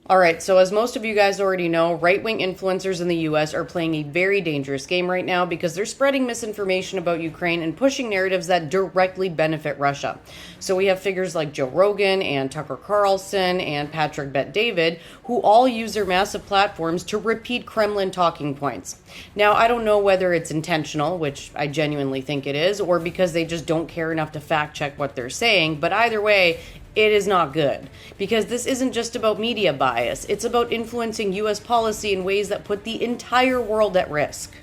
All right, so as most of you guys already know, right-wing influencers in the US are playing a very dangerous game right now because they're spreading misinformation about Ukraine and pushing narratives that directly benefit Russia. So we have figures like Joe Rogan and Tucker Carlson and Patrick Bet-David, who all use their massive platforms to repeat Kremlin talking points. Now, I don't know whether it's intentional, which I genuinely think it is, or because they just don't care enough to fact check what they're saying, but either way, it is not good, because this isn't just about media bias, it's about influencing US policy in ways that put the entire world at risk.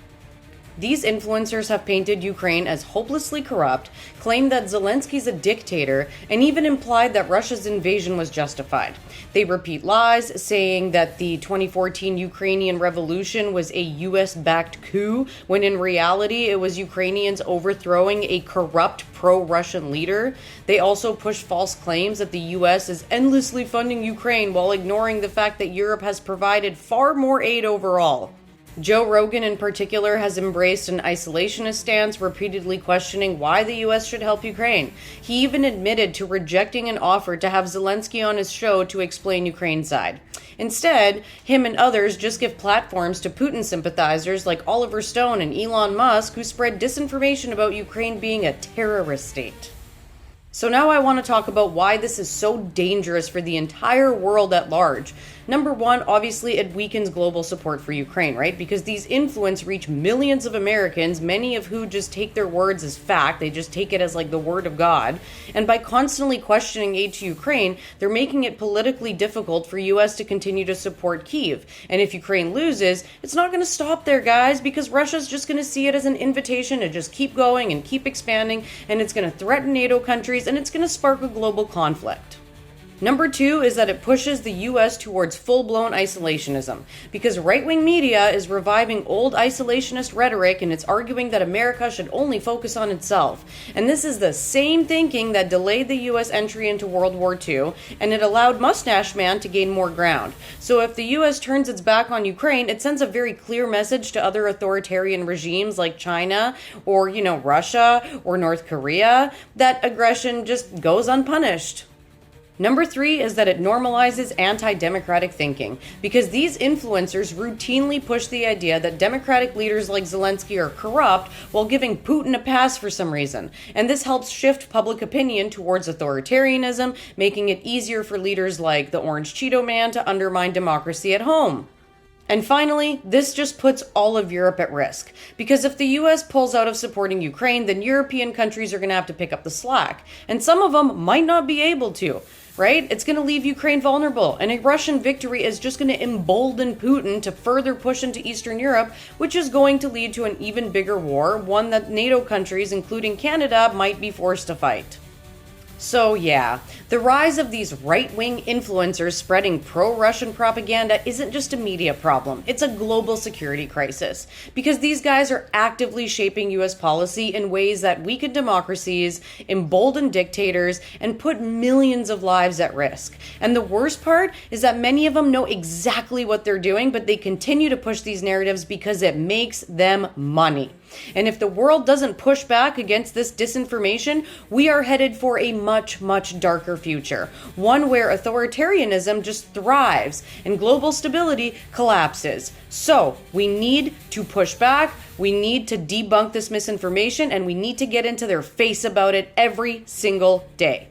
These influencers have painted Ukraine as hopelessly corrupt, claimed that Zelensky's a dictator, and even implied that Russia's invasion was justified. They repeat lies, saying that the 2014 Ukrainian revolution was a US-backed coup, when in reality it was Ukrainians overthrowing a corrupt pro-Russian leader. They also push false claims that the US is endlessly funding Ukraine while ignoring the fact that Europe has provided far more aid overall. Joe Rogan in particular has embraced an isolationist stance, repeatedly questioning why the US should help Ukraine. He even admitted to rejecting an offer to have Zelensky on his show to explain Ukraine's side. Instead, him and others just give platforms to Putin sympathizers like Oliver Stone and Elon Musk, who spread disinformation about Ukraine being a terrorist state. So now I want to talk about why this is so dangerous for the entire world at large. Number one, obviously it weakens global support for Ukraine, right? Because these influencers reach millions of Americans, many of who just take their words as fact. They just take it as like the word of God. And by constantly questioning aid to Ukraine, they're making it politically difficult for US to continue to support Kyiv. And if Ukraine loses, it's not going to stop there, guys, because Russia's just going to see it as an invitation to just keep going and keep expanding, and it's going to threaten NATO countries, and it's going to spark a global conflict. Number two is that it pushes the US towards full-blown isolationism, because right-wing media is reviving old isolationist rhetoric, and it's arguing that America should only focus on itself. And this is the same thinking that delayed the US entry into World War II, and it allowed Mustache Man to gain more ground. So if the US turns its back on Ukraine, it sends a very clear message to other authoritarian regimes like China or, Russia or North Korea, that aggression just goes unpunished. Number three is that it normalizes anti-democratic thinking, because these influencers routinely push the idea that democratic leaders like Zelensky are corrupt while giving Putin a pass for some reason. And this helps shift public opinion towards authoritarianism, making it easier for leaders like the Orange Cheeto Man to undermine democracy at home. And finally, this just puts all of Europe at risk, because if the US pulls out of supporting Ukraine, then European countries are going to have to pick up the slack, and some of them might not be able to, right? It's going to leave Ukraine vulnerable, and a Russian victory is just going to embolden Putin to further push into Eastern Europe, which is going to lead to an even bigger war, one that NATO countries, including Canada, might be forced to fight. So yeah, the rise of these right-wing influencers spreading pro-Russian propaganda isn't just a media problem, it's a global security crisis. Because these guys are actively shaping US policy in ways that weaken democracies, embolden dictators, and put millions of lives at risk. And the worst part is that many of them know exactly what they're doing, but they continue to push these narratives because it makes them money. And if the world doesn't push back against this disinformation, we are headed for a much, much darker future. One where authoritarianism just thrives and global stability collapses. So we need to push back, we need to debunk this misinformation, and we need to get into their face about it every single day.